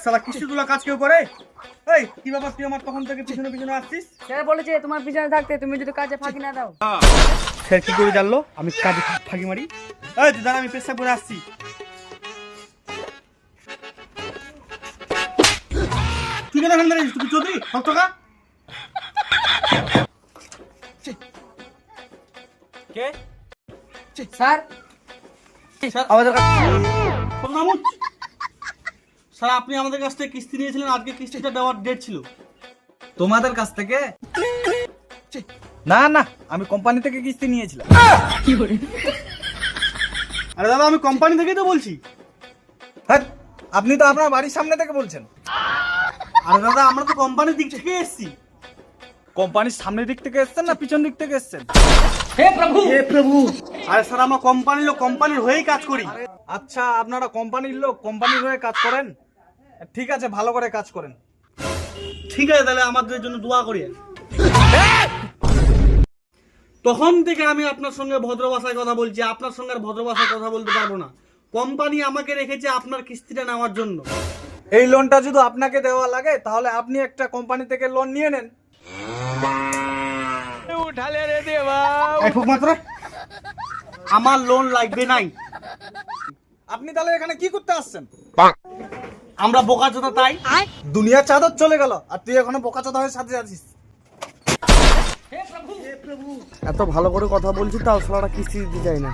শালা কিস্তিগুলো কাজ কেউ করে? এই কি ব্যাপার, তুই আমার তখন থেকে পিছনে পিছনে আসছিস? স্যার বলেছে তোমার পিছনে থাকতে, তুমি যদি কাজে ফাঁকি না দাও। স্যার কি করে জানলো আমি কাজে ফাঁকি মারি? এই তুই দাঁড়া, আমি পেশাব করে আসছি। তুই কেন এখানে দাঁড়িয়েছিস? তুই চৌধুরী টাকা কে? স্যার আমাদের স্যার আপনি আমাদের কাছ থেকে কিস্তি নিয়েছিলেন, আজকে কিস্তিটা দেওয়ার ডেট ছিল। তোমাদের কাছ থেকে? না না, আমি কোম্পানি থেকে কিস্তি নিয়েছিলাম। আরে দাদা, আমি কোম্পানি থেকেই তো বলছি। হ্যাঁ, আপনি তো আপনার বাড়ির সামনে থেকে বলছেন। আরে দাদা, আমরা তো কোম্পানির দিক থেকে এসেছি। কোম্পানির সামনের দিক থেকে এসেছেন না পিছন দিক থেকে এসেছেন? হে প্রভু। আরে স্যার, আমরা কোম্পানির লোক, কোম্পানির হয়েই কাজ করি। আচ্ছা, আপনারা কোম্পানির লোক, কোম্পানির হয়ে কাজ করেন? ঠিক আছে, ভালো করে কাজ করেন। ঠিক আছে, তাহলে আমাদের জন্য দোয়া করিয়েন। তখন থেকে আমি আপনার সঙ্গে ভদ্র ভাষায় কথা বলছি, আপনার সঙ্গে আর ভদ্র ভাষায় কথা বলতে পারবো না। কোম্পানি আমাকে রেখেছে আপনার কিস্তিটা নেওয়ার জন্য। এই লোনটা যদি আপনাকে দেওয়া লাগে তাহলে আপনি একটা কোম্পানি থেকে লোন নিয়ে নেন। এই ফুক মাত্র, আমার লোন লাগবে নাই। আপনি তাহলে এখানে কি করতে আসছেন? আমরা বোকা চোদা, তাই দুনিয়া চাদর চলে গেল আর তুই এখনো বোকাচোদা হয়ে সাথে আছিস। এত ভালো করে কথা বলছি তাও শালাটা কিস্তি দিতে চাই না।